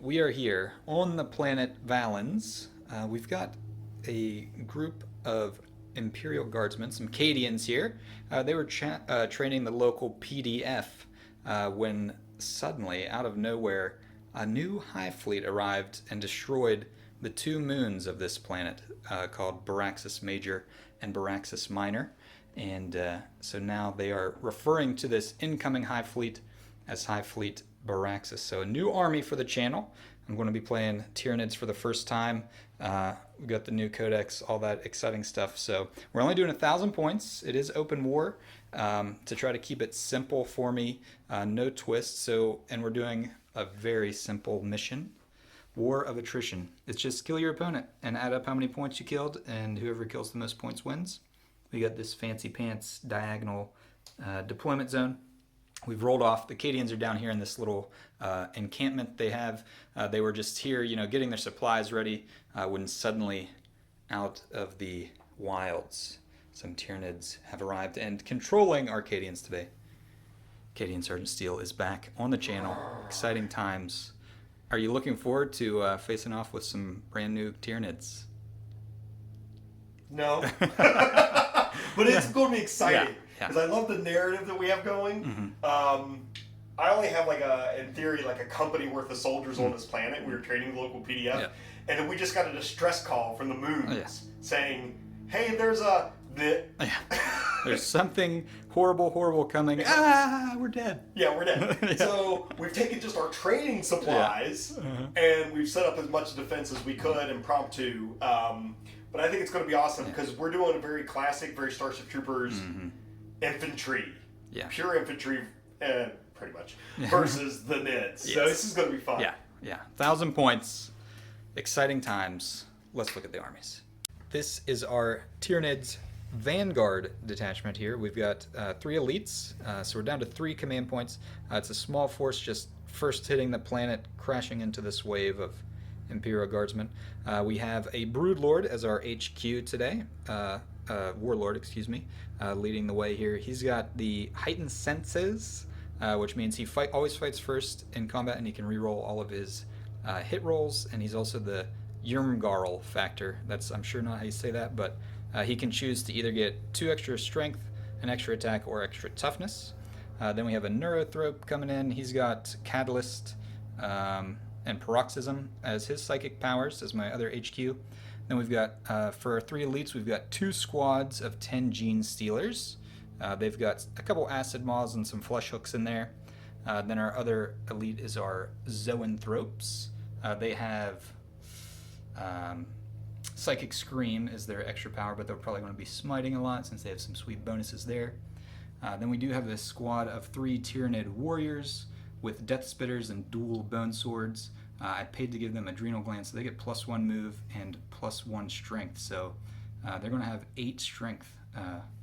we are here on the planet Valens. We've got a group of Imperial Guardsmen, some Cadians here. They were training the local PDF when suddenly, out of nowhere, a new Hive Fleet arrived and destroyed the two moons of this planet called Baraxas Major and Baraxas Minor. And so now they are referring to this incoming Hive Fleet as Hive Fleet Baraxas. So a new army for the channel. I'm going to be playing Tyranids for the first time. We've got the new Codex, all that exciting stuff. So we're only doing 1,000 points. It is open war to try to keep it simple for me, no twists. And we're doing a very simple mission. War of attrition. It's just kill your opponent and add up how many points you killed, and whoever kills the most points wins. We got this fancy pants diagonal deployment zone. We've rolled off. The Cadians are down here in this little encampment they have. They were just here, getting their supplies ready when suddenly out of the wilds, some Tyranids have arrived and controlling our Cadians today. Cadian Sergeant Steele is back on the channel. Exciting times. Are you looking forward to facing off with some brand new Tyranids? No. But it's going to be exciting. Because I love the narrative that we have going. Mm-hmm. I only have in theory, a company worth of soldiers on this planet. We were training the local PDF. And then we just got a distress call from the moons saying, hey, there's something horrible coming. We're dead. Yeah, we're dead. So we've taken just our training supplies and we've set up as much defense as we could impromptu. But I think it's going to be awesome because we're doing a very classic, very Starship Troopers infantry. Yeah. Pure infantry, pretty much, versus the Nids. Yes. So this is going to be fun. Yeah. 1,000 points. Exciting times. Let's look at the armies. This is our Tyranids Vanguard detachment here. We've got 3 elites, so we're down to 3 command points. It's a small force just first hitting the planet, crashing into this wave of Imperial Guardsmen. We have a Broodlord as our HQ today, Warlord, excuse me, leading the way here. He's got the heightened senses, which means he always fights first in combat, and he can reroll all of his hit rolls, and he's also the Yurmgarl factor. That's, I'm sure not how you say that, but he can choose to either get 2 extra strength, an extra attack, or extra toughness. Then we have a Neurothrope coming in. He's got Catalyst and Paroxysm as his psychic powers, as my other HQ. Then we've got, for our 3 elites, we've got 2 squads of 10 Gene Stealers. They've got a couple Acid Maws and some Flesh Hooks in there. Then our other elite is our Zoanthropes. They have Psychic Scream as their extra power, but they're probably going to be smiting a lot since they have some sweet bonuses there. Then we do have this squad of 3 Tyranid Warriors with Death Spitters and dual Bone Swords. I paid to give them Adrenal Glands, so they get +1 move and +1 strength. So they're going to have 8 strength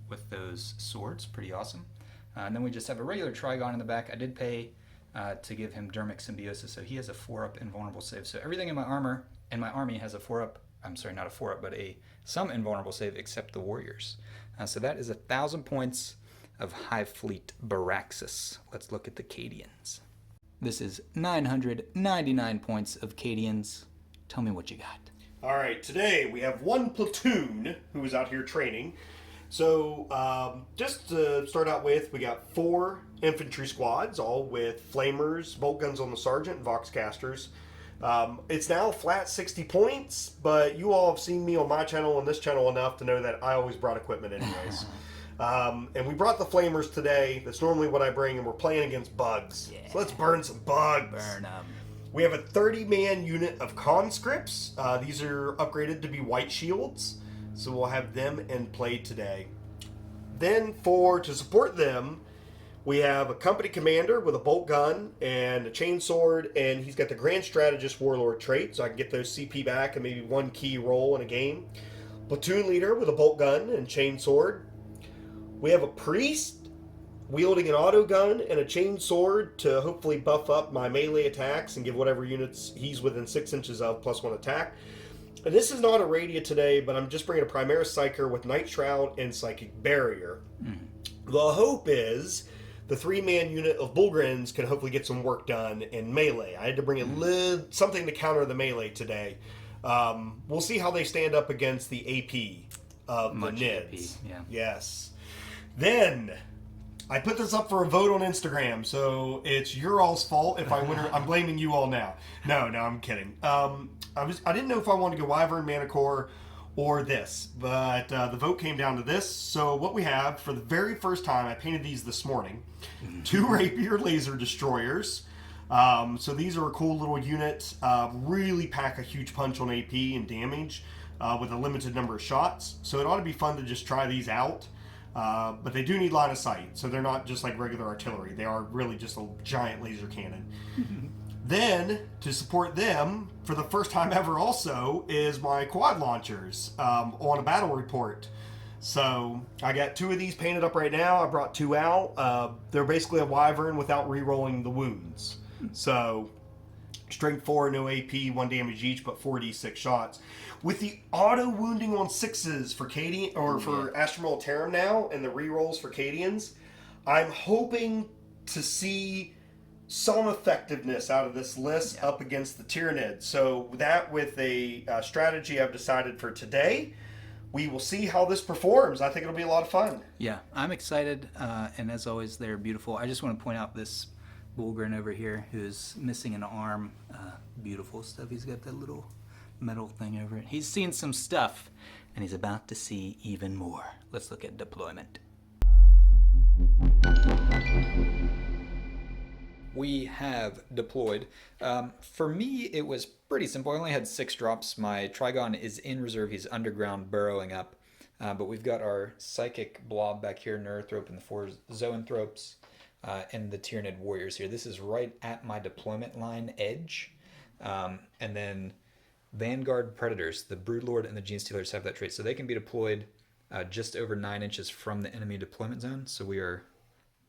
with those swords. Pretty awesome. And then we just have a regular Trigon in the back. I did pay to give him Dermic Symbiosis, so he has a 4-up invulnerable save. So everything in my armor and my army has a 4-up. I'm sorry, not a 4-up, but some invulnerable save except the Warriors. So that is 1,000 points of Hive Fleet Baraxas. Let's look at the Cadians. This is 999 points of Cadians. Tell me what you got. All right, today we have 1 platoon who is out here training. So just to start out with, we got 4 infantry squads, all with flamers, bolt guns on the sergeant, and voxcasters. It's now flat 60 points, but you all have seen me on my channel and this channel enough to know that I always brought equipment anyways. And we brought the flamers today. That's normally what I bring, and we're playing against bugs. Yeah. So let's burn some bugs. Burn them. We have a 30-man unit of conscripts. These are upgraded to be white shields, so we'll have them in play today. Then to support them, we have a company commander with a bolt gun and a chainsword, and he's got the Grand Strategist Warlord trait, so I can get those CP back and maybe 1 key roll in a game. Platoon leader with a bolt gun and chainsword. We have a priest wielding an auto gun and a chain sword to hopefully buff up my melee attacks and give whatever units he's within 6 inches of +1 attack. And this is not a Radia today, but I'm just bringing a Primaris Psyker with Night Shroud and Psychic Barrier. The hope is the 3-man unit of Bullgrins can hopefully get some work done in melee. I had to bring something to counter the melee today. We'll see how they stand up against the AP of Much the AP, Nids. yeah. Yes. Then I put this up for a vote on Instagram, so it's your all's fault if I win. I'm blaming you all now. No, I'm kidding. I didn't know if I wanted to go Wyvern, Manicore, or this, but the vote came down to this. So what we have for the very first time, I painted these this morning. 2 Rapier Laser Destroyers. So these are a cool little unit. Really pack a huge punch on AP and damage with a limited number of shots. So it ought to be fun to just try these out. But they do need line of sight, so they're not just like regular artillery. They are really just a giant laser cannon. Then, to support them, for the first time ever also, is my quad launchers on a battle report. So, I got 2 of these painted up right now. I brought 2 out. They're basically a Wyvern without re-rolling the wounds. So, strength 4, no AP, 1 damage each, but 4d6 shots. With the auto wounding on 6s for Cadian or for Astra Militarum now, and the re-rolls for Cadians, I'm hoping to see some effectiveness out of this list up against the Tyranids. So that with a strategy I've decided for today, we will see how this performs. I think it'll be a lot of fun. Yeah, I'm excited, and as always, they're beautiful. I just want to point out this Bullgrin over here who's missing an arm. Beautiful stuff. He's got that little metal thing over it. He's seen some stuff, and he's about to see even more. Let's look at deployment. We have deployed. For me, it was pretty simple. I only had 6 drops. My Trigon is in reserve. He's underground, burrowing up. But we've got our Psychic Blob back here, Neurithrope, and the 4 Zoanthropes, and the Tyranid Warriors here. This is right at my deployment line edge. And then Vanguard Predators, the Broodlord and the Gene Stealers have that trait. So they can be deployed just over 9 inches from the enemy deployment zone. So we are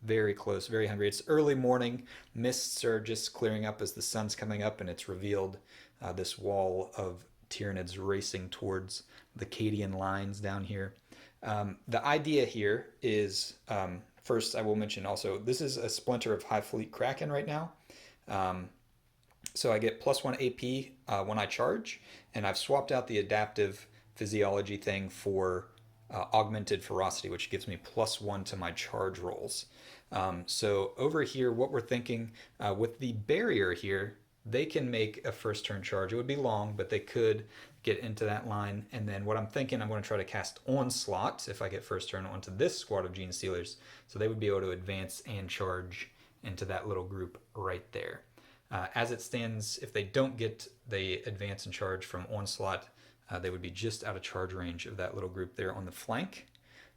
very close, very hungry. It's early morning. Mists are just clearing up as the sun's coming up, and it's revealed this wall of Tyranids racing towards the Cadian lines down here. The idea here is, first I will mention also, this is a splinter of Hive Fleet Kraken right now. So I get +1 AP when I charge, and I've swapped out the adaptive physiology thing for augmented ferocity, which gives me +1 to my charge rolls. So over here, what we're thinking with the barrier here, they can make a first turn charge. It would be long, but they could get into that line. And then what I'm thinking, I'm going to try to cast Onslaught if I get first turn onto this squad of Gene Stealers. So they would be able to advance and charge into that little group right there. As it stands, if they don't get the advance and charge from Onslaught, they would be just out of charge range of that little group there on the flank.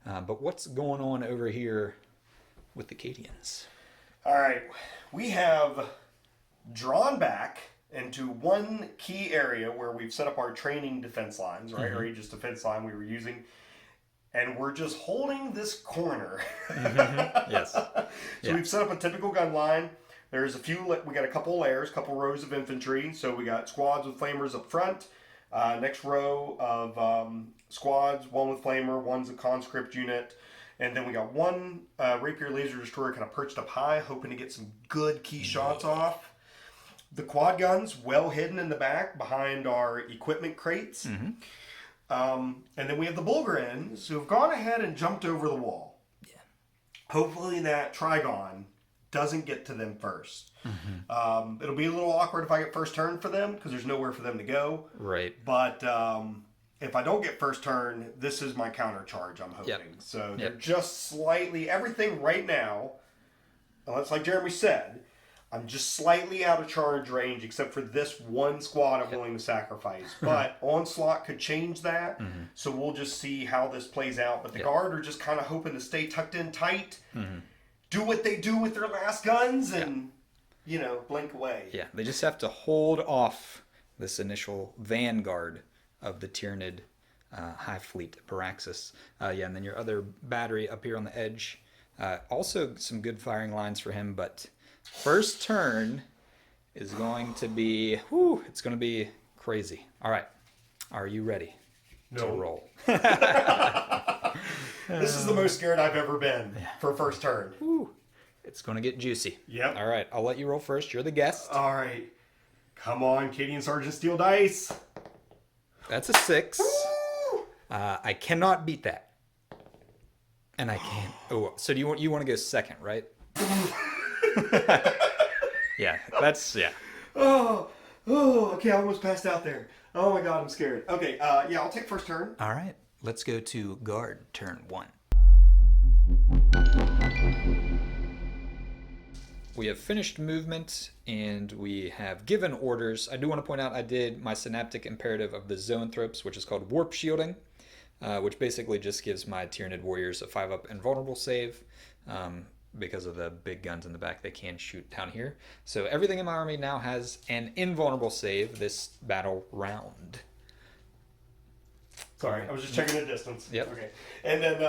But what's going on over here with the Cadians? All right, we have drawn back into one key area where we've set up our training defense lines, right? Our Aegis defense line we were using, and we're just holding this corner. Yes. So we've set up a typical gun line. There's a few, we got a couple layers, couple rows of infantry. So we got squads with flamers up front. Next row of squads, one with flamer, one's a conscript unit. And then we got one Rapier Laser Destroyer kind of perched up high, hoping to get some good key shots off. The quad guns well hidden in the back behind our equipment crates. And then we have the Bullgrins who have gone ahead and jumped over the wall. Yeah. Hopefully that Trigon doesn't get to them first. It'll be a little awkward if I get first turn for them because there's nowhere for them to go. Right. But if I don't get first turn, this is my counter charge, I'm hoping. So they're just slightly, everything right now, unless like Jeremy said, I'm just slightly out of charge range except for this one squad I'm willing to sacrifice. But Onslaught could change that, so we'll just see how this plays out. But the Guard are just kind of hoping to stay tucked in tight, do what they do with their last guns, and, you know, blink away. Yeah, they just have to hold off this initial vanguard of the Tyranid Hive Fleet, Baraxas. And then your other battery up here on the edge. Also some good firing lines for him, but first turn is going to be, it's going to be crazy. All right, are you ready to roll? This is the most scared I've ever been for first turn. It's going to get juicy. Yep. All right, I'll let you roll first. You're the guest. All right. Come on, Cadian Sergeant Steel Dice. That's a 6. Woo! I cannot beat that. And I can't. Oh, so do you want to go second, right? Yeah, yeah. Oh, okay, I almost passed out there. Oh my god, I'm scared. Okay, yeah, I'll take first turn. All right, let's go to guard turn 1. We have finished movement and we have given orders. I do want to point out I did my synaptic imperative of the zoanthropes, which is called warp shielding, which basically just gives my Tyranid warriors a 5-up invulnerable save. Because of the big guns in the back, they can shoot down here. So everything in my army now has an invulnerable save this battle round. Sorry, I was just checking the distance. Yep. Okay. And then,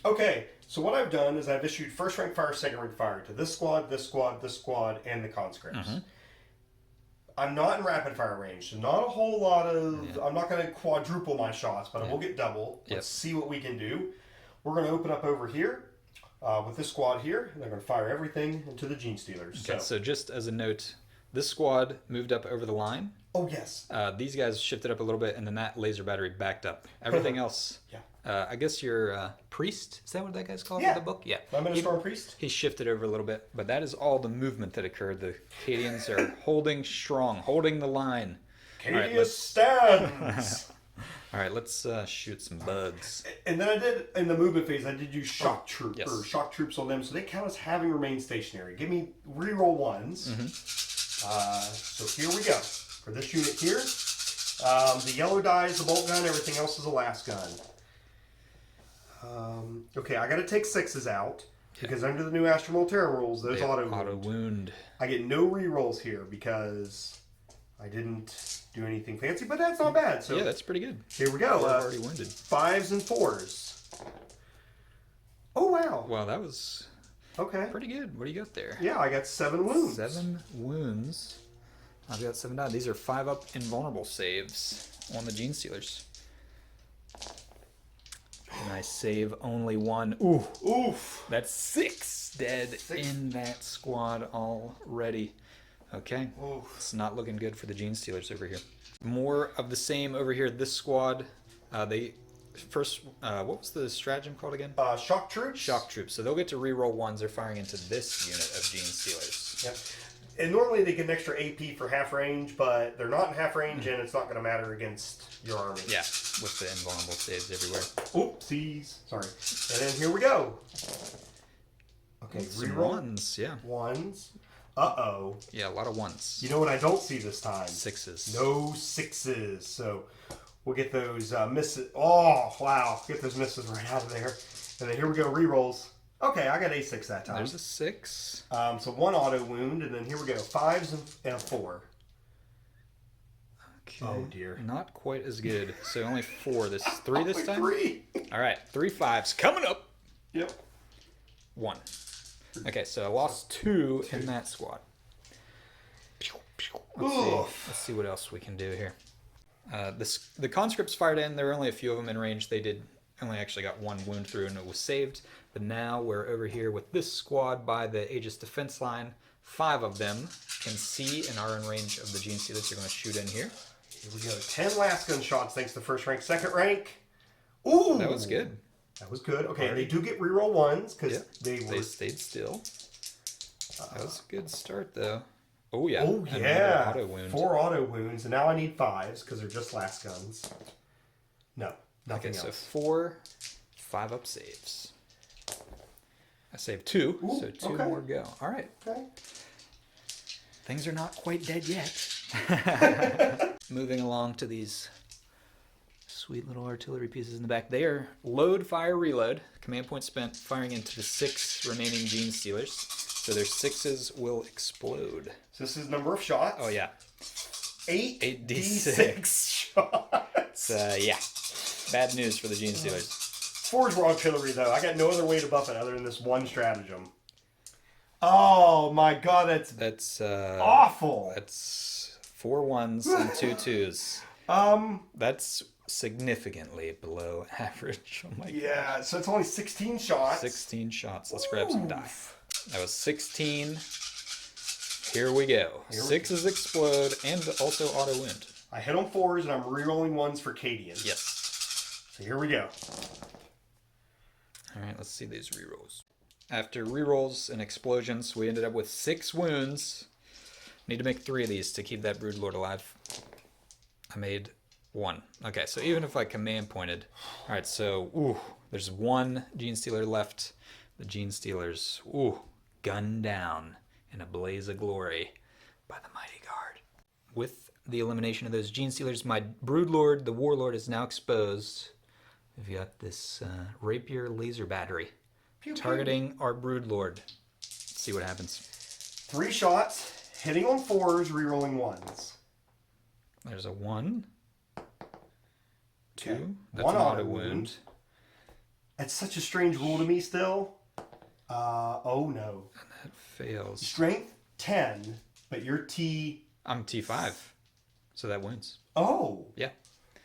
okay, so what I've done is I've issued first rank fire, second rank fire to this squad, this squad, this squad, and the conscripts. Mm-hmm. I'm not in rapid fire range, so not a whole lot of... Yeah. I'm not going to quadruple my shots, but I Yeah. will get double. Yep. Let's see what we can do. We're going to open up over here with this squad here, and they're going to fire everything into the Gene Stealers. Okay, so just as a note, this squad moved up over the line. Oh, yes. These guys shifted up a little bit, and then that laser battery backed up. Everything else, Yeah. I guess your priest, is that what that guy's called Yeah. in the book? Yeah. I'm in a Storm Priest. He shifted over a little bit, but that is all the movement that occurred. The Cadians are holding strong, holding the line. Cadius stands! All right, let's shoot some bugs. And then I did, in the movement phase, I did use shock troops, yes. or shock troops on them, so they count as having remained stationary. Give me reroll ones. Mm-hmm. So here we go. For this unit here, the yellow die is the bolt gun, everything else is a last gun. Okay, I got to take 6s out, because under the new Astra Militarum rules, those auto wound. I get no rerolls here, because I didn't do anything fancy, but that's not bad. So Yeah, that's pretty good. here we go. They're already wounded. 5s and 4s. Oh, wow. Wow, that was Okay. pretty good. What do you got there? Yeah, I got 7 wounds. 7 wounds. I've got 7 down. These are 5-up invulnerable saves on the Gene Stealers. And I save only 1. Ooh, Oof. that's 6 dead 6. in that squad already. Okay, Oof. it's not looking good for the Gene Stealers over here. More of the same over here. This squad, they first, what was the stratagem called again? Shock troops? Shock troops. So they'll get to reroll 1s. They're firing into this unit of Gene Stealers. Yep. And normally they get an extra AP for half range, but they're not in half range, and it's not going to matter against your army. Yeah, with the invulnerable saves everywhere. Oopsies. Sorry. And then here we go. Okay, Some reroll. 1s, yeah. 1s. Uh-oh. Yeah, a lot of 1s. You know what I don't see this time? 6s. No 6s. So we'll get those misses. Oh, wow. Get those misses right out of there. And then here we go, rerolls. Okay, I got a 6 that time. There's a 6. So 1 auto wound, and then here we go, 5s and a 4. Okay. Oh, dear. Not quite as good. So only 4. This 3 this time? 3. All right, 3 5s coming up. Yep. 1. Okay, so I lost 2 in that squad. Let's see what else we can do here. The conscripts fired in. There were only a few of them in range. They did only actually got 1 wound through, and it was saved. But now we're over here with this squad by the Aegis defense line. 5 of them can see and are in range of the Gene Stealers. They're going to shoot in here. Here we go. 10 last gun shots thanks to first rank, second rank. Ooh! That was good. That was good. Okay, they do get reroll 1s because Yeah, they they were... stayed still. That was a good start, though. Oh, yeah. Oh, Another yeah. auto wound. 4 auto wounds, and now I need 5s because they're just last guns. No, nothing Okay, so else. 4 5-up saves. I saved 2, Ooh, so 2 okay. more go. All right. Okay. Things are not quite dead yet. Moving along to these sweet little artillery pieces in the back. They are load, fire, reload. Command point spent firing into the 6 remaining Gene Stealers. So their 6s will explode. So this is number of shots. Oh, yeah. 8d6 shots. Yeah. Bad news for the Gene Stealers. Forge raw artillery, though. I got no other way to buff it other than this one stratagem. Oh, my God. That's awful. That's 4 1s and 2 2s. That's significantly below average. Oh my Yeah, so it's only 16 shots. 16 shots. Let's grab some die. That was 16. Here we go. Sixes explode and also auto wound. I hit on 4s and I'm rerolling 1s for Cadians. Yes. So here we go. All right, let's see these rerolls. After rerolls and explosions, we ended up with 6 wounds. Need to make 3 of these to keep that Broodlord alive. I made 1. Okay, so even if I command pointed. All right, so there's 1 Gene Stealer left. The Gene Stealers, gunned down in a blaze of glory by the Mighty Guard. With the elimination of those Gene Stealers, my Broodlord, the Warlord, is now exposed. We've got this Rapier laser battery targeting our Broodlord. Let's see what happens. 3 shots, hitting on 4s, rerolling 1s. There's a 1. 2. Okay. That's 1 an auto wound. wound. It's such a strange rule to me still. Oh no. And that fails. Strength 10, but your T. I'm T5, so that wins. Oh. Yeah.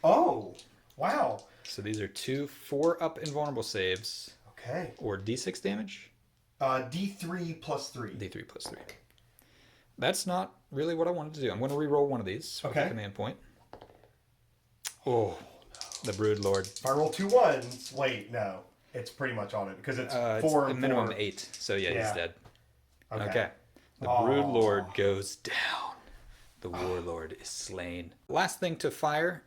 Oh. Wow. So these are 2 4-up invulnerable saves. Okay. Or D6 damage? D3 plus 3. D3 plus 3. That's not really what I wanted to do. I'm going to re-roll one of these with a command point. Oh, the Broodlord. If I roll 2 1s, wait, no. It's pretty much on it because it's 4 it's and minimum 4. 8, so yeah, he's dead. Okay. The Broodlord goes down. The Warlord is slain. Last thing to fire,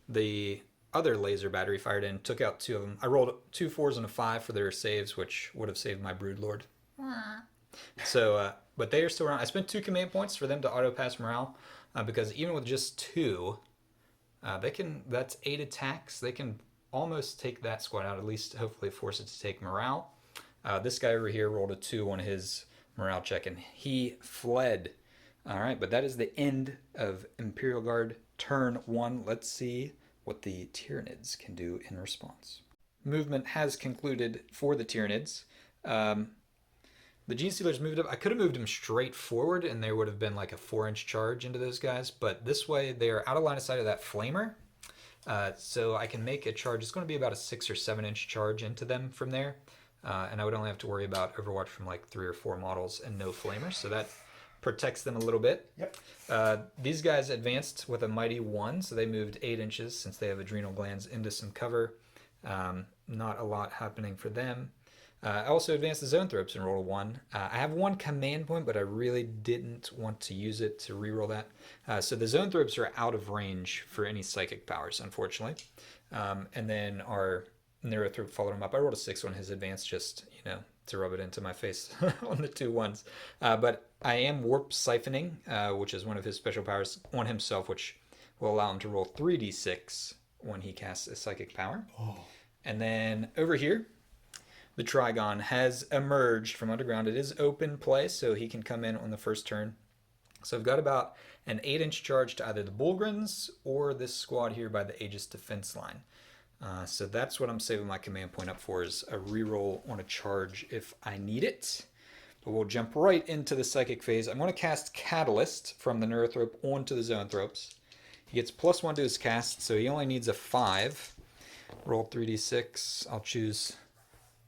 the other laser battery fired in, took out 2 of them. I rolled 2 4s and a 5 for their saves, which would have saved my Broodlord. So, but they are still around. I spent 2 command points for them to auto pass morale, because even with just 2, that's 8 attacks. They can almost take that squad out, at least hopefully force it to take morale. This guy over here rolled a 2 on his morale check, and he fled. All right, but that is the end of Imperial Guard turn 1. Let's see what the Tyranids can do in response. Movement has concluded for the Tyranids. The Gene Stealers moved up. I could have moved them straight forward, and there would have been like a 4-inch charge into those guys, but this way they are out of line of sight of that flamer. So I can make a charge. It's going to be about a 6 or 7-inch charge into them from there. And I would only have to worry about Overwatch from like 3 or 4 models and no flamers. So that protects them a little bit. Yep. These guys advanced with a mighty 1, so they moved 8 inches since they have adrenal glands into some cover. Not a lot happening for them. I also advanced the Zoanthropes and rolled a 1. I have 1 command point, but I really didn't want to use it to reroll that. So the Zoanthropes are out of range for any psychic powers, unfortunately. And then our Neurothrope followed him up. I rolled a 6 on his advance, just, to rub it into my face on the 2 1s. But I am Warp Siphoning, which is one of his special powers on himself, which will allow him to roll 3d6 when he casts a psychic power. And then over here, the Trigon has emerged from underground. It is open play, so he can come in on the first turn. So I've got about an 8-inch charge to either the Bullgrins or this squad here by the Aegis defense line. So that's what I'm saving my command point up for, is a reroll on a charge if I need it. But we'll jump right into the psychic phase. I'm going to cast Catalyst from the Neurothrope onto the Zoanthropes. He gets +1 to his cast, so he only needs a 5. Roll 3d6. I'll choose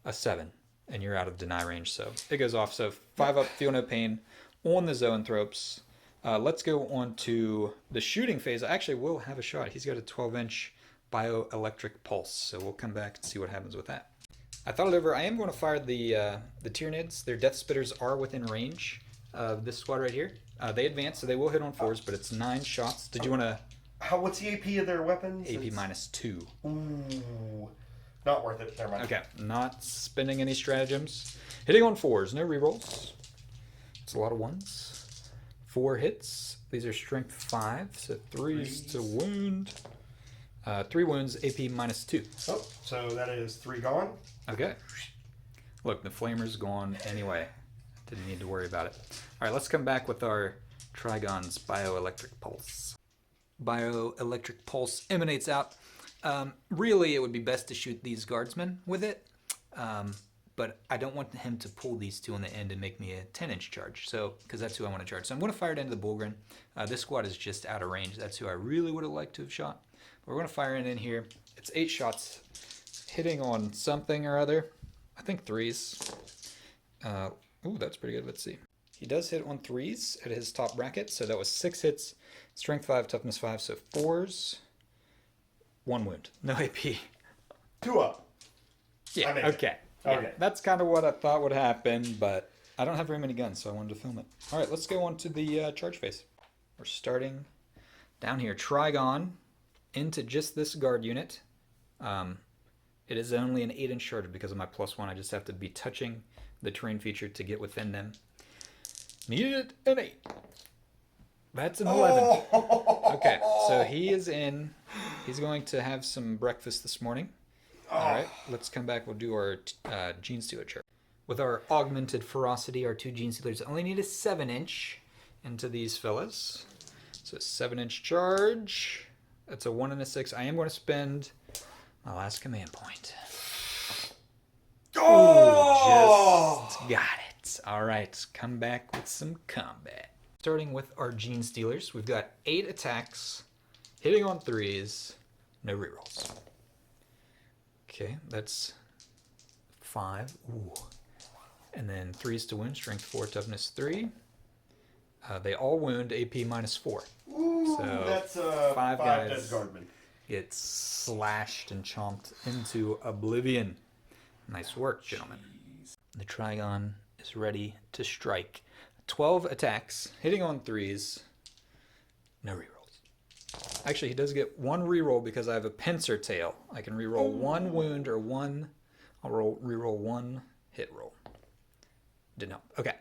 a 7, and you're out of deny range, so it goes off. So 5 up, feel no pain on the Zoanthropes. Let's go on to the shooting phase. I actually will have a shot. He's got a 12-inch bioelectric pulse, so we'll come back and see what happens with that. I thought it over. I am going to fire the Tyranids. Their Death Spitters are within range of this squad right here. They advance, so they will hit on 4s, but it's 9 shots. Did you want to... What's the AP of their weapons? AP -2. Ooh. Not worth it. Never mind. Okay, not spending any stratagems. Hitting on 4s, no rerolls. It's a lot of 1s. 4 hits. These are strength 5, so 3s to wound. 3 wounds, AP -2. Oh, so that is 3 gone. Okay. Look, the flamer's gone anyway. Didn't need to worry about it. All right, let's come back with our Trigon's bioelectric pulse. Bioelectric pulse emanates out. Really, it would be best to shoot these guardsmen with it, but I don't want him to pull these 2 on the end and make me a 10-inch charge, so because that's who I want to charge. So I'm going to fire it into the Bullgrin. This squad is just out of range. That's who I really would have liked to have shot. But we're going to fire it in here. It's 8 shots, hitting on something or other. I think 3s. Ooh, that's pretty good. Let's see. He does hit on 3s at his top bracket, so that was 6 hits, strength 5, toughness 5, so 4s, 1 wound, no AP. 2 up. Yeah, I made it. okay. Okay. Yeah, that's kind of what I thought would happen, but I don't have very many guns, so I wanted to film it. All right, let's go on to the charge phase. We're starting down here. Trigon into just this guard unit. It is only an 8-inch charge because of my +1. I just have to be touching the terrain feature to get within them. Needed an 8. That's an 11. Okay, so he is in. He's going to have some breakfast this morning. All right, let's come back. We'll do our Gene Stealer chart. With our augmented ferocity, our 2 Gene Stealers only need a 7-inch into these fellas. So 7-inch charge. That's a 1 and a 6. I am going to spend my last command point. Oh! Just got it. All right, come back with some combat. Starting with our Gene Stealers, we've got 8 attacks, hitting on 3s, no rerolls. Okay, that's 5. Ooh. And then 3s to wound, strength 4, toughness 3. They all wound, AP -4. Ooh, so that's 5 dead guys guardmen. get slashed and chomped into oblivion. Nice work, gentlemen. The Trigon is ready to strike. 12 attacks, hitting on 3s, no rerolls. Actually, he does get 1 reroll because I have a pincer tail. I can reroll 1 wound or 1. I'll reroll 1 hit roll. Didn't help. Okay.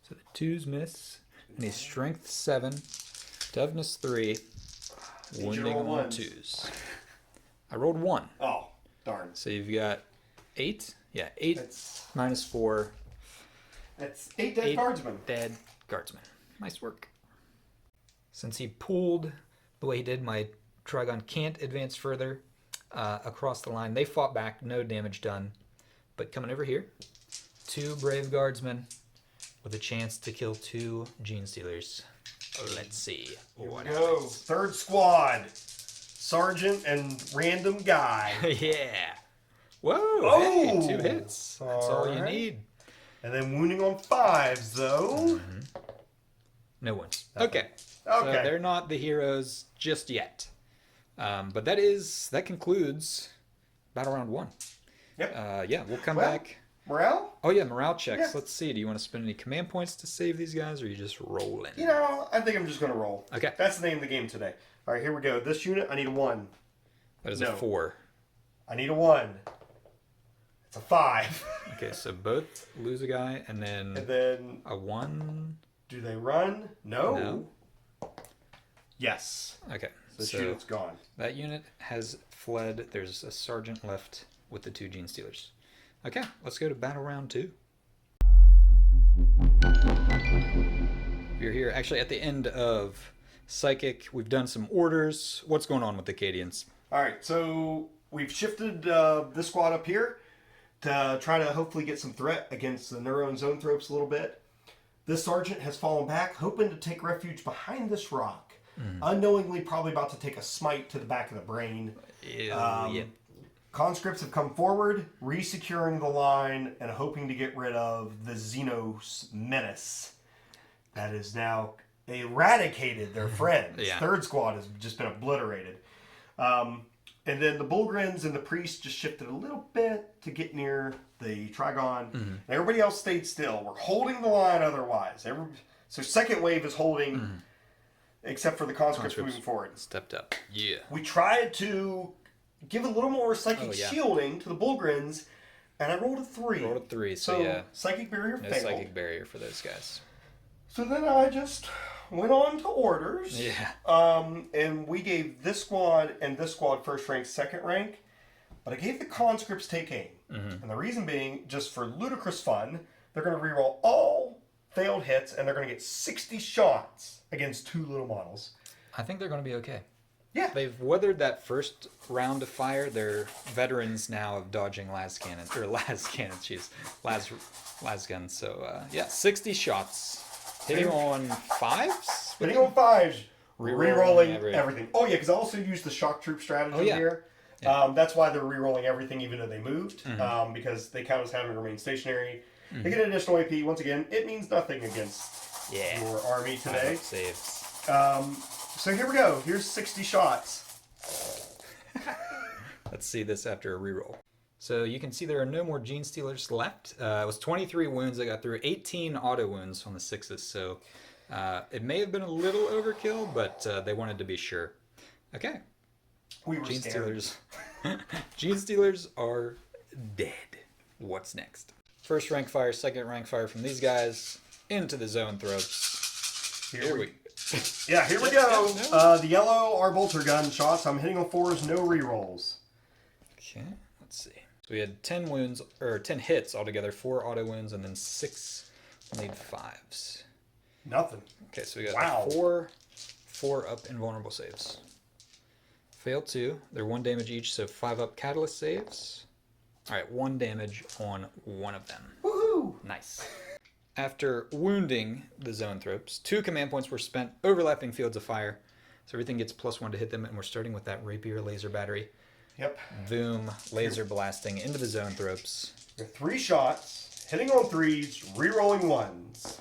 So the 2s miss. And he's strength 7, toughness 3, wounding roll on ones. 2s. I rolled 1. Oh, darn. So you've got 8. Yeah, 8 That's -4. That's 8 dead guardsmen. Dead guardsmen. Nice work. Since he pulled the way he did, my Trigon can't advance further across the line. They fought back, no damage done. But coming over here, 2 brave guardsmen with a chance to kill 2 Gene Stealers. Let's see what Go. happens. 3rd squad. Sergeant and random guy. Yeah. Whoa, Oh! hey, 2 hits. That's all you Alright. need. And then wounding on 5s, though. No ones. Okay. So Okay. they're not the heroes just yet. But that concludes Battle Round 1. Yep. Yeah, we'll come Well, back. Morale? Oh yeah, morale checks. Yeah. Let's see. Do you want to spend any command points to save these guys, or are you just rolling? You know, I think I'm just going to roll. Okay. That's the name of the game today. All right, here we go. This unit, I need a 1. That is No. a 4. I need a 1. It's a 5. Okay, so both lose a guy, and then And then, a 1. do they run? No. No. Yes. Okay, This so unit's gone. that unit has fled. There's a sergeant left with the 2 Gene Stealers. Okay, let's go to Battle Round 2. We're here actually at the end of Psychic. We've done some orders. What's going on with the Cadians? All right, so we've shifted this squad up here to try to hopefully get some threat against the Neuro and Zoanthropes a little bit. This sergeant has fallen back, hoping to take refuge behind this rock. Unknowingly, probably about to take a smite to the back of the brain. Yeah. Conscripts have come forward, re-securing the line and hoping to get rid of the Xenos menace that has now eradicated their friends. Yeah. 3rd squad has just been obliterated. And then the Bullgrins and the Priest just shifted a little bit to get near the Trigon. And everybody else stayed still. We're holding the line otherwise. So 2nd wave is holding, except for the conscripts moving forward. Stepped up. Yeah. We tried to give a little more psychic yeah. shielding to the Bullgrins, and I rolled a 3. Rolled a 3, so So yeah. psychic barrier No failed. psychic barrier for those guys. So then I just went on to orders. Yeah. And we gave this squad and this squad 1st rank, 2nd rank, but I gave the conscripts take aim. And the reason being, just for ludicrous fun, they're going to reroll all failed hits, and they're going to get 60 shots against 2 little models. I think they're going to be okay. Yeah. They've weathered that first round of fire. They're veterans now of dodging las cannons. Las guns. So, yeah, 60 shots. Hitting on 5s? Hitting on 5s, Rerolling rerolling everything. Oh, yeah, because I also used the shock troop strategy Oh, yeah. here. Yeah. That's why they're re-rolling everything even though they moved, because they count as having remained stationary. They get an additional AP. Once again, it means nothing against your army today. Saves. So here we go. Here's 60 shots. Let's see this after a reroll. So you can see there are no more Gene Stealers left. It was 23 wounds I got through, 18 auto wounds on the 6s. So it may have been a little overkill, but they wanted to be sure. Okay. We were Gene scared. Stealers. Gene Stealers are dead. What's next? First rank fire, second rank fire from these guys into the zone throats. Here we Yeah, here we go. The yellow are bolter gun shots. I'm hitting on 4s, no rerolls. Okay, let's see. So we had 10 wounds, or 10 hits altogether, 4 auto wounds, and then 6 made 5s. Nothing. Okay, so we got 4 up invulnerable saves. Fail 2. They're 1 damage each, so 5 up catalyst saves. Alright, 1 damage on one of them. Woohoo! Nice. After wounding the zone throps, 2 command points were spent overlapping fields of fire. So everything gets +1 to hit them, and we're starting with that rapier laser battery. Yep. Boom, laser blasting into the zone throps. 3 shots, hitting on 3s, rerolling 1s.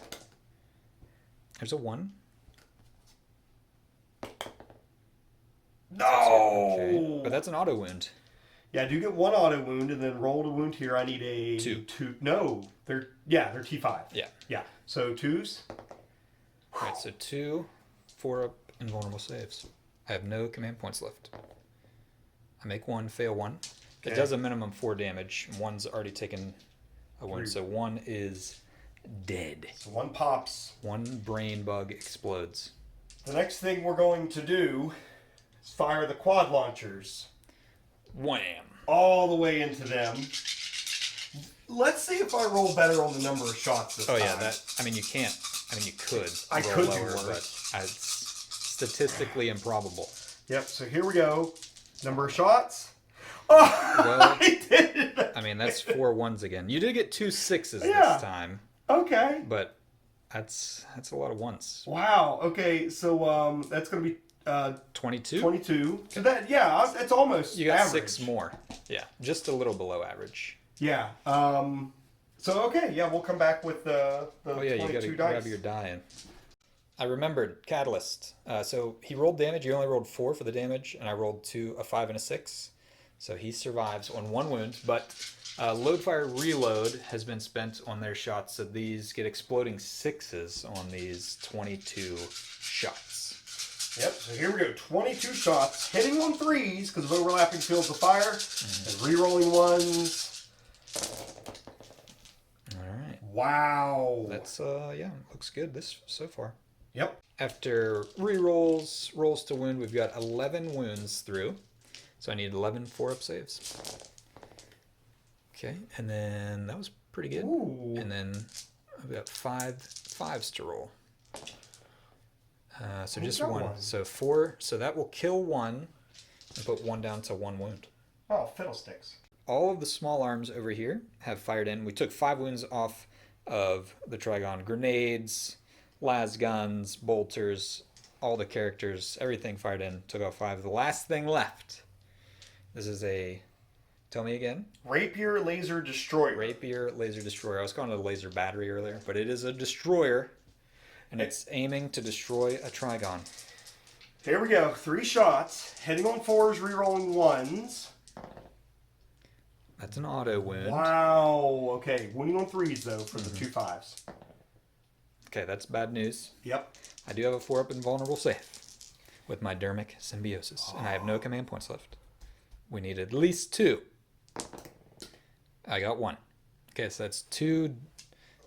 There's a 1. No! Okay. But that's an auto wound. Yeah, I do get 1 auto wound, and then roll a wound here. I need a 2. No, they're T5. Yeah. Yeah. So 2s. Alright, so 2 4 up invulnerable saves. I have no command points left. I make 1, fail 1. It does a minimum 4 damage. 1's already taken a wound, so 1 is dead. So 1 pops. 1 brain bug explodes. The next thing we're going to do is fire the quad launchers. Wham! All the way into them. Let's see if I roll better on the number of shots this time. You can't. You could. I roll could do lower, worse. but it's statistically improbable. Yep, so here we go. Number of shots. Oh, Well, I did it. That's 4 1s again. You did get 2 6s Yeah. this time, Okay. but that's a lot of 1s. Wow. Okay, so that's going to be 22? 22. So that's almost You got average. 6 more. Yeah, just a little below average. Yeah. So, okay, yeah, we'll come back with the Oh yeah, you 22 gotta dice. grab your die. I remembered Catalyst. So he rolled damage. You only rolled 4 for the damage, and I rolled 2, a 5 and a 6. So he survives on 1 wound, but load fire reload has been spent on their shots, so these get exploding 6s on these 22 shots. Yep, so here we go. 22 shots, hitting on 3s because of overlapping fields of fire, and re-rolling 1s. Alright. Wow. That's, looks good this so far. Yep. After re-rolls, rolls to wound, we've got 11 wounds through. So I need 11 4-up saves. Okay, and then that was pretty good. Ooh. And then I've got 5 5s to roll. So just got 1. one. So 4. So that will kill 1 and put 1 down to 1 wound. Oh, fiddlesticks. All of the small arms over here have fired in. We took 5 wounds off of the Trigon. Grenades, las guns, bolters, all the characters, everything fired in. Took off 5. The last thing left. This is a... Tell me again. Rapier Laser Destroyer. Rapier Laser Destroyer. I was calling it a laser battery earlier, but it is a destroyer. And it's aiming to destroy a Trigon. Here we go. 3 shots, hitting on 4s, re-rolling 1s. That's an auto wound. Wow. Okay, wounding on 3s though for the 2 5s. Okay, that's bad news. Yep. I do have a 4-up invulnerable save with my Dermic Symbiosis, and I have no command points left. We need at least 2. I got 1. Okay, so that's 2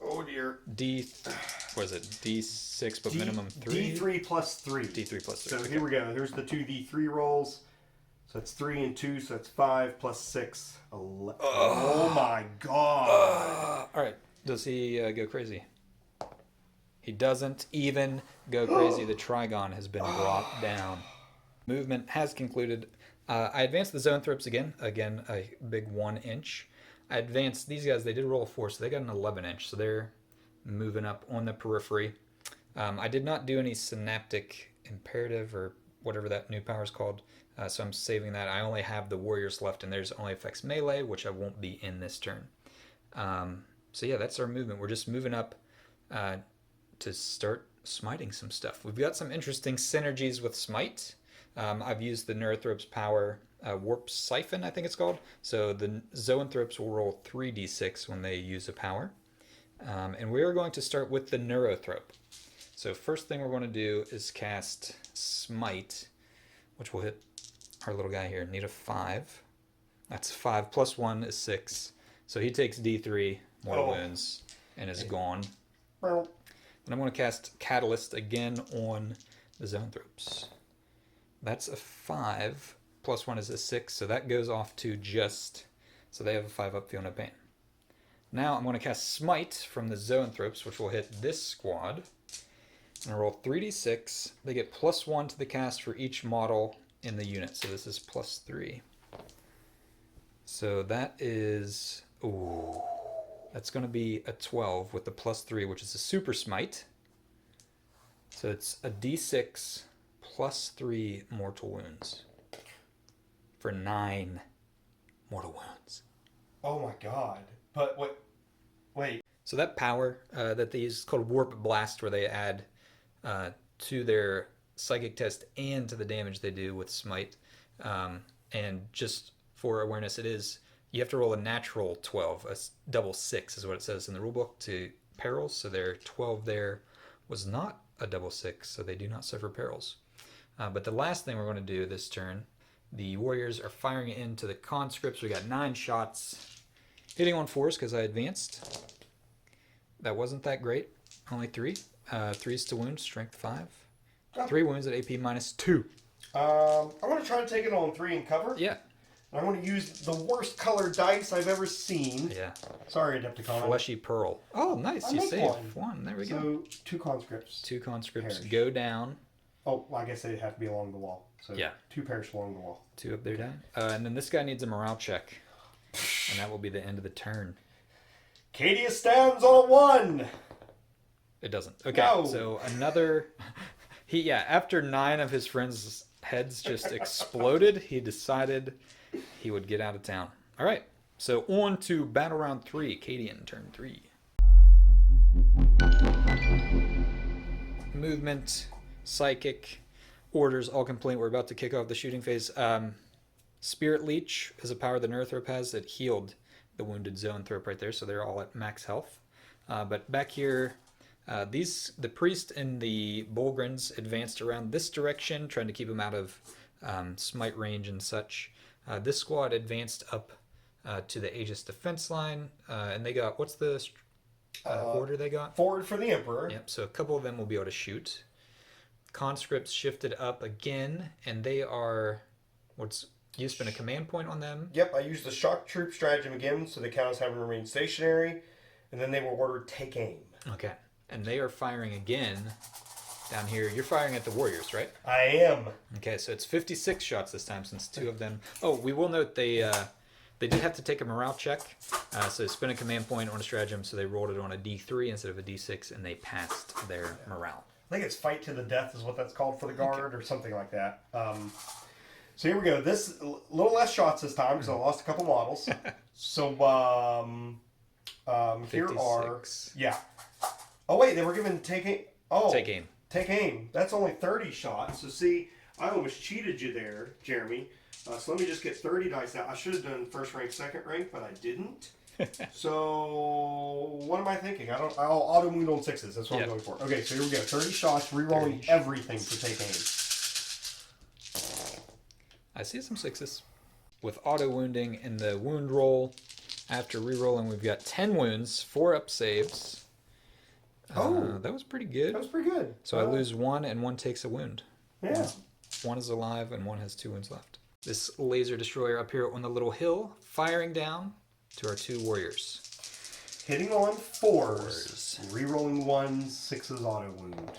Oh dear. D6, but minimum 3? D3 plus 3. D3 plus 3. So okay. here we go. Here's the 2 D3 rolls. So that's 3 and 2, so that's 5 plus 6. Oh my god. All right, does he go crazy? He doesn't even go crazy. The Trigon has been brought down. Movement has concluded. I advanced the zone throps again. Again, a big 1 inch. I advanced these guys. They did roll a 4, so they got an 11 inch. So they're moving up on the periphery. I did not do any synaptic imperative or whatever that new power is called. So I'm saving that. I only have the warriors left, and theirs only affects melee, which I won't be in this turn. So yeah, that's our movement. We're just moving up to start smiting some stuff. We've got some interesting synergies with smite. I've used the Neurothrope's power, Warp Siphon, I think it's called. So the Zoanthropes will roll 3d6 when they use a power. And we're going to start with the Neurothrope. So first thing we're going to do is cast Smite, which will hit our little guy here. Need a 5. That's 5 plus 1 is 6. So he takes d3 mortal wounds and is gone. Well, And I'm going to cast Catalyst again on the Zoanthropes. That's a 5 plus 1 is a 6, so that goes off to just, so they have a 5 up, feel no pain. Now I'm going to cast Smite from the Zoanthropes, which will hit this squad. And I roll 3d6. They get plus 1 to the cast for each model in the unit, so this is plus 3. So that is, ooh, that's going to be a 12 with the plus 3, which is a super smite. So it's a d6 plus 3 mortal wounds for 9 mortal wounds. oh my god. But wait. So that power that they use is called Warp Blast, where they add to their psychic test and to the damage they do with smite. And just for awareness, it is, you have to roll a natural 12. A double 6 is what it says in the rulebook to perils. So their 12 there was not a double 6, so they do not suffer perils. But the last thing we're going to do this turn, the warriors are firing into the conscripts. We got 9 shots, hitting on 4s because I advanced. That wasn't that great. Only 3. 3s to wound, strength 5. 3 wounds at AP minus 2. I'm going to try to take it on 3 and cover. Yeah. I'm going to use the worst colored dice I've ever seen. Yeah. Sorry, Adepticon. Fleshy Pearl. Oh, nice. I You make saved one. 1. There we go. So 2 conscripts. 2 conscripts Perish. go down. Oh, well, I guess they have to be along the wall. So Yeah. 2 perish along the wall. 2 up there down. And then this guy needs a morale check. And that will be the end of the turn. Cadia stands on a 1. It doesn't. Okay, No. so another... after 9 of his friends' heads just exploded, he decided he would get out of town. All right, so on to battle round 3, Cadian, turn 3. Movement, psychic, orders, all complete. We're about to kick off the shooting phase. Spirit Leech is a power the Neurothrope has that healed the wounded Zoanthrope right there, so they're all at max health. But back here, the priest and the Bolgrins advanced around this direction, trying to keep them out of smite range and such. This squad advanced up to the Aegis defense line, and they got, what's the order they got? Forward for the Emperor. Yep, so a couple of them will be able to shoot. Conscripts shifted up again, and they are, you spend a command point on them? Yep, I used the shock troop stratagem again, so they count as having remained stationary, and then they were ordered take aim. Okay, and they are firing again down here. You're firing at the warriors, right? I am. Okay, so it's 56 shots this time since 2 of them... Oh, we will note they did have to take a morale check, so spend a command point on a stratagem, so they rolled it on a D3 instead of a D6, and they passed their morale. I think it's fight to the death is what that's called for the guard, or something like that. So here we go. This, a little less shots this time, because I lost a couple models. So, here are... 56. Yeah. Oh, wait, they were given take aim. Oh. Take aim. Take aim. That's only 30 shots. So, see, I almost cheated you there, Jeremy. So, let me just get 30 dice out. I should have done first rank, second rank, but I didn't. So, what am I thinking? I'll auto wound on 6s. That's what I'm going for. Okay, so here we go. 30 shots, rerolling everything for take aim. I see some 6s. With auto wounding in the wound roll, after rerolling, we've got 10 wounds, 4 up saves. That was pretty good. That was pretty good. So I lose 1 and 1 takes a wound. Yeah. 1 is alive and 1 has 2 wounds left. This laser destroyer up here on the little hill, firing down to our 2 warriors. Hitting on 4s, rerolling 1s, 6s auto wound.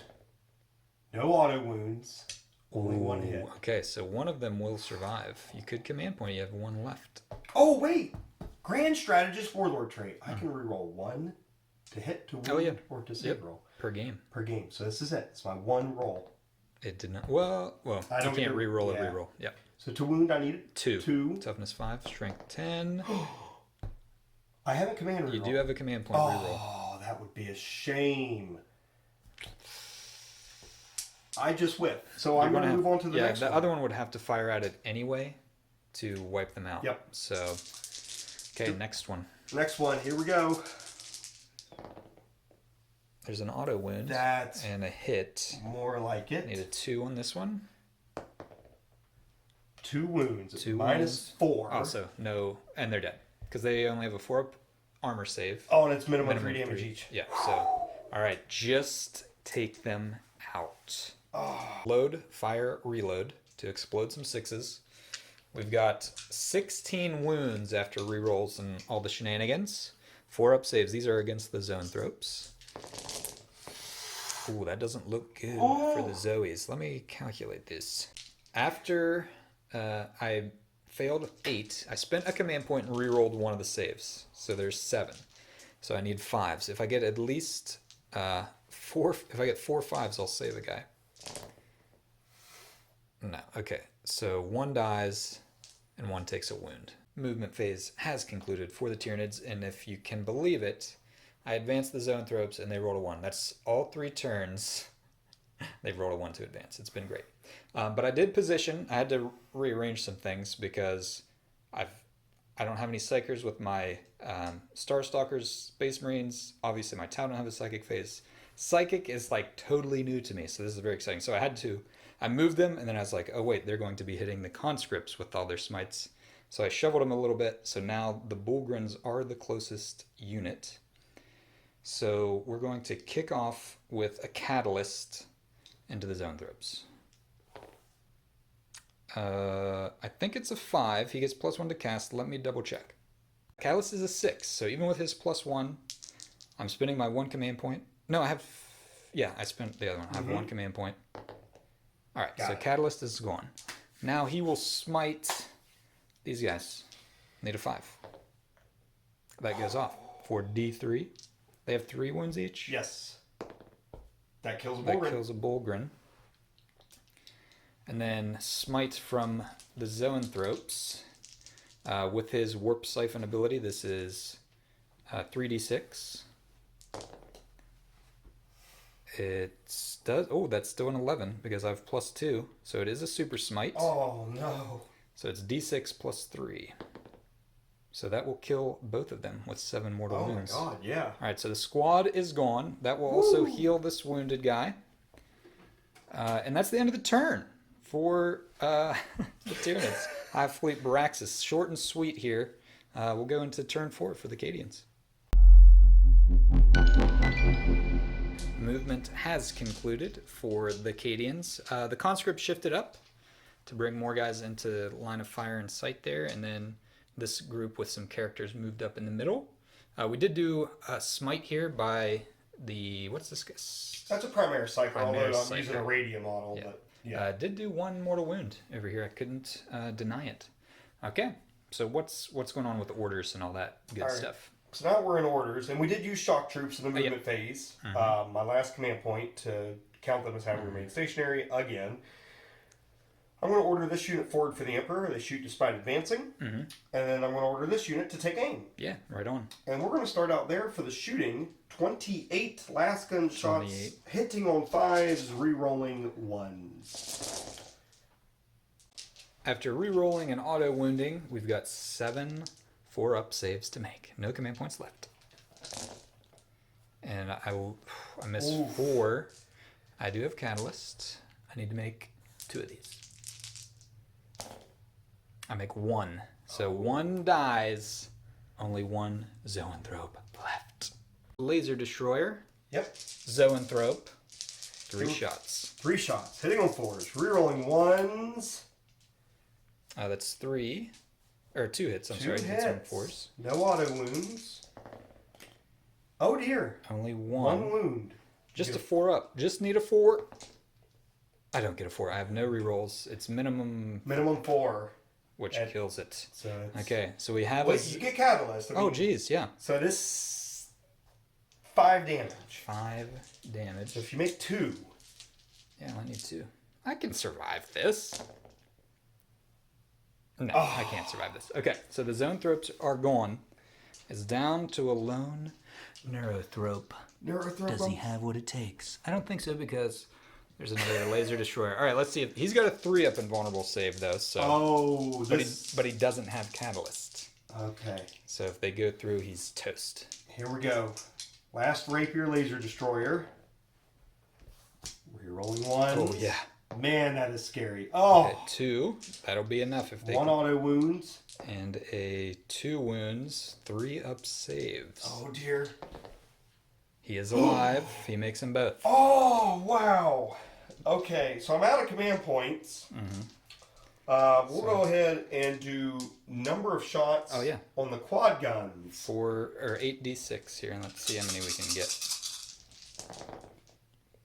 No auto wounds, only 1 hit. Okay, so 1 of them will survive. You could command point, you have 1 left. Oh, wait! Grand Strategist Warlord trait. I can reroll 1 to hit, to wound, or to save roll. Per game. Per game. So this is it. It's my 1 roll. It did not. Well, I you don't can't get to- reroll yeah. a reroll. Yep. So to wound, I need 2. Toughness 5, strength 10. I have a command reroll. You do have a command point reroll. Oh, that would be a shame. I just whipped. So I'm going to move on to the next one. Yeah, the other one would have to fire at it anyway to wipe them out. Yep. So, okay, next one. Next one. Here we go. There's an auto wound. That's and a hit. More like it. Need a 2 on this one. 2 wounds. 2 minus 4. Also, no, and they're dead. Because they only have a 4-up armor save. Oh, and it's minimum 3 damage each. Yeah, so, alright, just take them out. Oh. Load, fire, reload to explode some 6s. We've got 16 wounds after rerolls and all the shenanigans. 4-up saves. These are against the Zoanthropes. Ooh, that doesn't look good for the Zoes. Let me calculate this. After I failed 8, I spent a command point and rerolled one of the saves. So there's 7. So I need 5s. If I get at least 4, if I get 4 5s, I'll save a guy. No, okay. So 1 dies and 1 takes a wound. Movement phase has concluded for the Tyranids, and if you can believe it, I advanced the Zoanthropes and they rolled a 1. That's all 3 turns. They've rolled a 1 to advance. It's been great. But I did position. I had to rearrange some things because I don't have any Psychers with my Starstalkers, Space Marines. Obviously, my Tau don't have a Psychic phase. Psychic is like totally new to me, so this is very exciting. So I moved them, and then I was like, oh wait, they're going to be hitting the conscripts with all their smites. So I shoveled them a little bit. So now the Bullgrins are the closest unit. So we're going to kick off with a Catalyst into the Zoanthropes. I think it's a 5. He gets +1 to cast. Let me double check. Catalyst is a 6. So even with his +1, I'm spending my 1 command point. No, I have... Yeah, I spent the other one. I have 1 command point. All right, so Catalyst is gone. Now he will smite these guys. Need a 5. That goes off for D3. They have 3 wounds each. Yes. That kills a Bullgrin. That kills a Bullgrin. And then smite from the Zoanthropes. With his Warp Siphon ability, this is 3d6. That's still an 11 because I have +2. So it is a super smite. Oh no. So it's d6 +3. So that will kill both of them with 7 mortal wounds. Oh my god, yeah. Alright, so the squad is gone. That will also heal this wounded guy. And that's the end of the turn for the Tyranids. Hive Fleet Baraxas. Short and sweet here. We'll go into turn 4 for the Cadians. Movement has concluded for the Cadians. The conscript shifted up to bring more guys into line of fire and sight there, and then this group with some characters moved up in the middle. We did do a smite here by the... What's this guy? That's a primary cycle, although I'm using a radium model. Yeah. But yeah. Did do 1 mortal wound over here. I couldn't deny it. Okay, so what's going on with the orders and all that good stuff? So now we're in orders, and we did use shock troops in the movement phase. My last command point to count them as having remained stationary again. I'm going to order this unit forward for the Emperor. They shoot despite advancing. And then I'm going to order this unit to take aim. Yeah, right on. And we're going to start out there for the shooting. 28 last gun shots, hitting on 5s, re-rolling 1s. After re-rolling and auto-wounding, we've got 7 4-up saves to make. No command points left. And I missed 4. I do have Catalyst. I need to make 2 of these. I make 1. So 1 dies. Only 1 Zoanthrope left. Laser Destroyer. Yep. Zoanthrope. 3 shots. 3 shots. Hitting on 4s. Rerolling 1s. That's 3. Or 2 hits. I'm 2 sorry. hits. On 4s. No auto wounds. Oh dear. Only 1 wound. Just a 4-up. Just need a 4. I don't get a 4. I have no rerolls. It's minimum 4. Which kills it. So okay, so we have you get Catalyst. I mean, oh, geez, yeah. So this 5 damage. 5 damage. So if you make 2. Yeah, I need 2. I can survive this. No, I can't survive this. Okay, so the zoanthropes are gone. It's down to a lone neurothrope. Does he have what it takes? I don't think so because there's another laser destroyer. All right, let's see if he's got a 3-up invulnerable save though. So, but he doesn't have catalyst. Okay. So if they go through, he's toast. Here we go. Last rapier laser destroyer. We're rolling 1. Oh yeah. Man, that is scary. Oh. Okay, 2. That'll be enough if they. 1 auto wounds. And a 2 wounds, 3-up saves. Oh dear. He is alive. He makes them both. Oh wow. Okay, so I'm out of command points. Mm-hmm. We'll go ahead and do number of shots. Oh, yeah. On the quad guns. 8d6 here, and let's see how many we can get.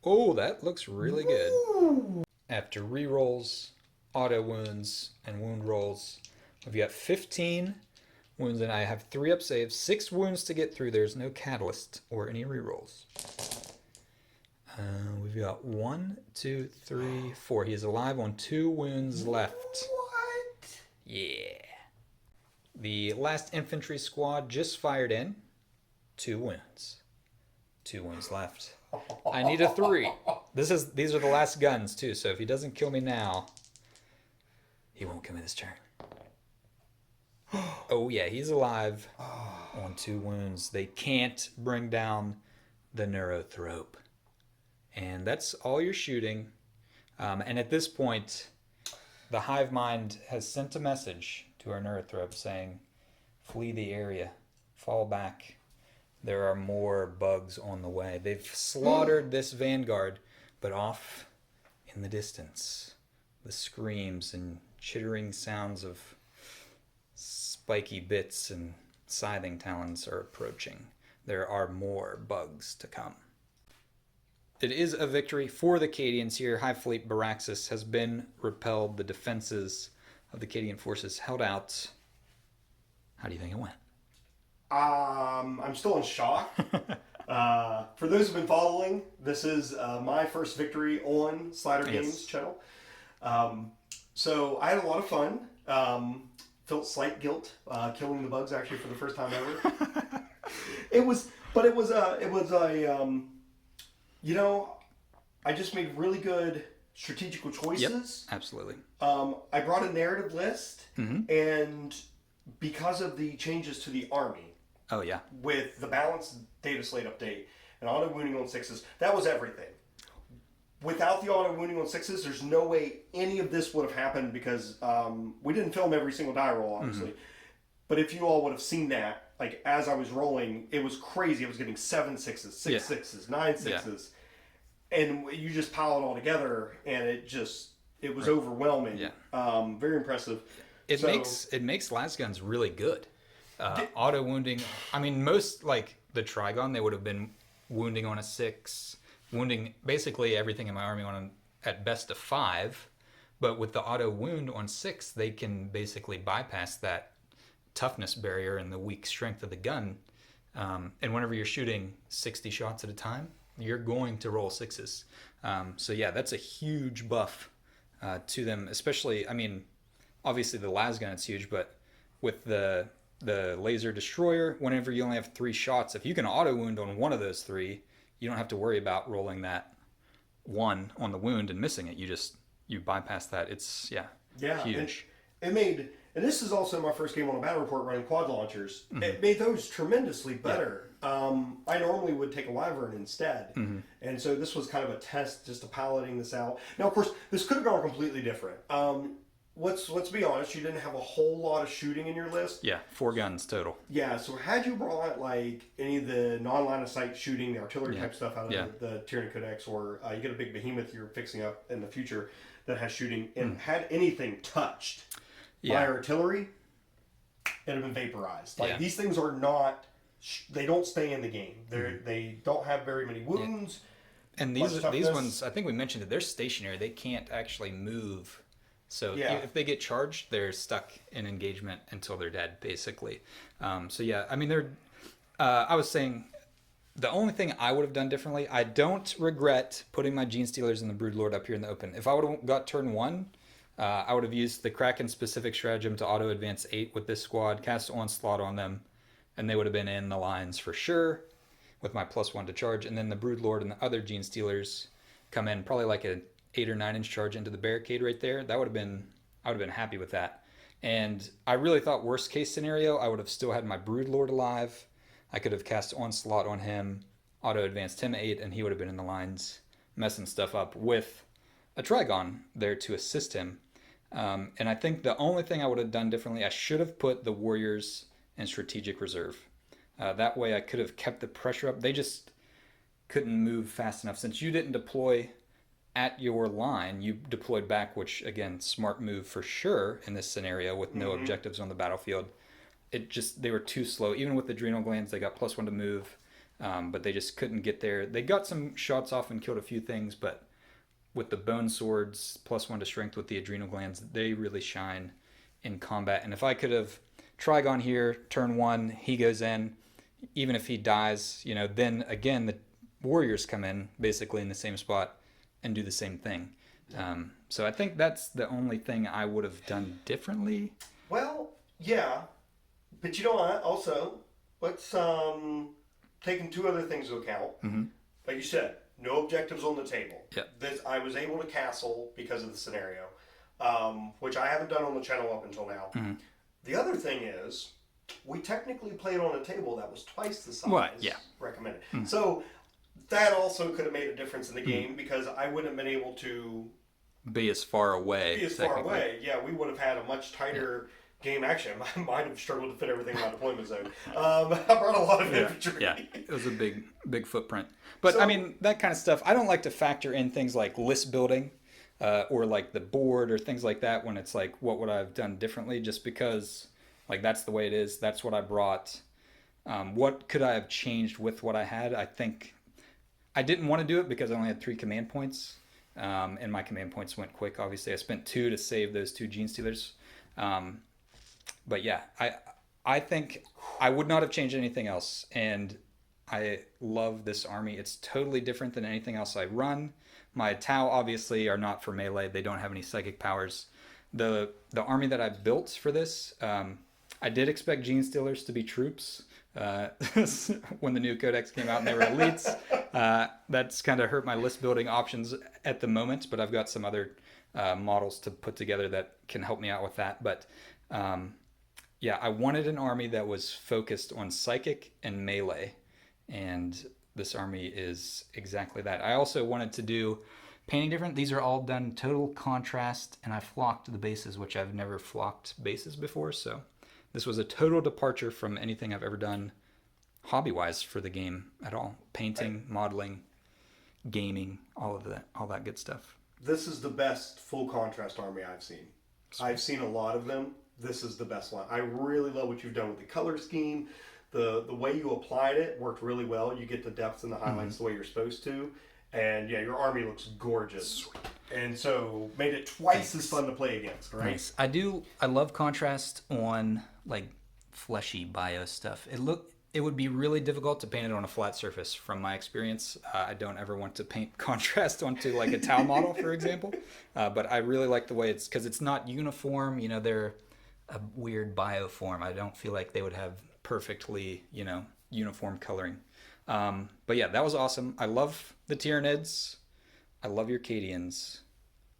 Oh, that looks really good. Ooh. After rerolls, auto wounds, and wound rolls, we've got 15 wounds, and I have 3-up saves, 6 wounds to get through. There's no catalyst or any rerolls. We've got 1, 2, 3, 4. He is alive on 2 wounds left. What? Yeah. The last infantry squad just fired in. 2 wounds. 2 wounds left. I need a 3. These are the last guns too, so if he doesn't kill me now, he won't kill me this turn. Oh yeah, he's alive on 2 wounds. They can't bring down the neurothrope. And that's all you're shooting. And at this point, the hive mind has sent a message to our neurothrope saying, flee the area, fall back. There are more bugs on the way. They've slaughtered this vanguard, but off in the distance, the screams and chittering sounds of spiky bits and scything talons are approaching. There are more bugs to come. It is a victory for the Cadians here. Hive Fleet Baraxas has been repelled. The defenses of the Cadian forces held out. How do you think it went? I'm still in shock. For those who've been following, this is my first victory on Slider Games channel. So I had a lot of fun. Felt slight guilt killing the bugs actually for the first time ever. It was I just made really good strategical choices. Yep, absolutely. I brought a narrative list, and because of the changes to the army, oh yeah, with the balanced data slate update and auto wounding on 6s, that was everything. Without the auto wounding on 6s, there's no way any of this would have happened because we didn't film every single die roll, obviously. But if you all would have seen that, like as I was rolling, it was crazy. I was getting 7 6s, 6 6s, 9 6s, and you just pile it all together, and it was overwhelming. Yeah. Very impressive. It makes las guns really good. Auto wounding. I mean, most like the Trigon, they would have been wounding on a 6, wounding basically everything in my army on at best a 5. But with the auto wound on 6, they can basically bypass that toughness barrier and the weak strength of the gun. And whenever you're shooting 60 shots at a time, you're going to roll 6s. So yeah, that's a huge buff to them. Especially, I mean, obviously the las gun is huge, but with the laser destroyer, whenever you only have 3 shots, if you can auto wound on one of those 3, you don't have to worry about rolling that 1 on the wound and missing it. You bypass that. It's huge. And this is also my first game on a battle report running quad launchers. It made those tremendously better. I normally would take a Wyvern instead. And so this was kind of a test just to piloting this out. Now, of course, this could have gone completely different. Let's be honest, you didn't have a whole lot of shooting in your list. Yeah, 4 guns total. Yeah, so had you brought like any of the non-line of sight shooting, the artillery type stuff out of the Tyranid Codex, or you get a big behemoth you're fixing up in the future that has shooting, and had anything touched by artillery, it'd have been vaporized. Like these things are not, they don't stay in the game. They don't have very many wounds. And these ones, I think we mentioned that they're stationary. They can't actually move. So if they get charged, they're stuck in engagement until they're dead, basically. So yeah, I mean, I was saying the only thing I would have done differently, I don't regret putting my Gene Stealers and the Broodlord up here in the open. If I would have got turn 1, I would have used the Kraken specific stratagem to auto advance 8 with this squad, cast Onslaught on them, and they would have been in the lines for sure with my +1 to charge. And then the Broodlord and the other Gene Stealers come in probably like an 8 or 9 inch charge into the barricade right there. That would have been, I would have been happy with that. And I really thought worst case scenario, I would have still had my Broodlord alive. I could have cast Onslaught on him, auto advanced him 8, and he would have been in the lines messing stuff up with a Trigon there to assist him. And I think the only thing I would have done differently, I should have put the Warriors in strategic reserve. That way I could have kept the pressure up. They just couldn't move fast enough. Since you didn't deploy at your line, you deployed back, which again, smart move for sure in this scenario with no objectives on the battlefield. They were too slow. Even with adrenal glands, they got +1 to move, but they just couldn't get there. They got some shots off and killed a few things, but with the bone swords, +1 to strength with the adrenal glands, they really shine in combat. And if I could have Trigon here, turn 1, he goes in, even if he dies, then again, the Warriors come in basically in the same spot and do the same thing. So I think that's the only thing I would have done differently. Well, yeah. But you know what? Also, let's taking 2 other things into account. Like you said, no objectives on the table. Yep. I was able to castle because of the scenario, which I haven't done on the channel up until now. The other thing is, we technically played on a table that was twice the size recommended. So that also could have made a difference in the game because I wouldn't have been able to be as far away. Yeah, we would have had a much tighter game. Actually, I might have struggled to fit everything in my deployment zone. I brought a lot of infantry. Yeah, it was a big footprint. But so, I mean, that kind of stuff, I don't like to factor in things like list building or like the board or things like that when it's like, what would I have done differently? Just because like that's the way it is. That's what I brought. What could I have changed with what I had? I think I didn't want to do it because I only had 3 command points. And my command points went quick. Obviously, I spent 2 to save those 2 Gene Stealers. But yeah, I think I would not have changed anything else. And I love this army. It's totally different than anything else I run. My Tau obviously are not for melee. They don't have any psychic powers. The army that I built for this, I did expect Gene Stealers to be troops when the new Codex came out and they were elites. That's kind of hurt my list building options at the moment, but I've got some other models to put together that can help me out with that. But yeah, I wanted an army that was focused on psychic and melee, and this army is exactly that. I also wanted to do painting different. These are all done total contrast, and I flocked the bases, which I've never flocked bases before, so this was a total departure from anything I've ever done hobby-wise for the game at all. Painting, modeling, gaming, all that good stuff. This is the best full contrast army I've seen. I've seen a lot of them. This is the best one. I really love what you've done with the color scheme. The way you applied it worked really well. You get the depth and the highlights the way you're supposed to. And yeah, your army looks gorgeous. Sweet. And so made it twice as fun to play against, right? Nice. I love contrast on like fleshy bio stuff. It would be really difficult to paint it on a flat surface from my experience. I don't ever want to paint contrast onto like a Tau model, for example. But I really like the way because it's not uniform. They're a weird bio form. I don't feel like they would have perfectly, uniform coloring. But yeah, that was awesome. I love the Tyranids. I love your Cadians.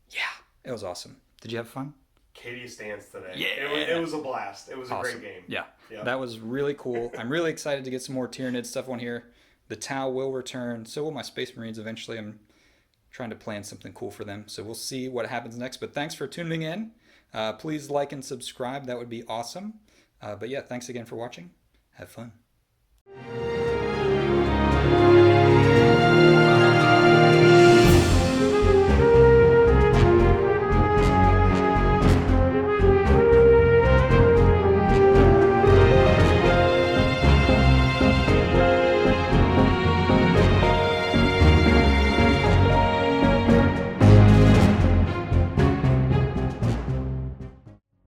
Yeah, it was awesome. Did you have fun? Cadia stands today. Yeah. It was a blast. It was awesome. A great game. Yeah, that was really cool. I'm really excited to get some more Tyranid stuff on here. The Tau will return. So will my Space Marines eventually. I'm trying to plan something cool for them. So we'll see what happens next. But thanks for tuning in. Please like and subscribe. That would be awesome. But yeah, thanks again for watching. Have fun.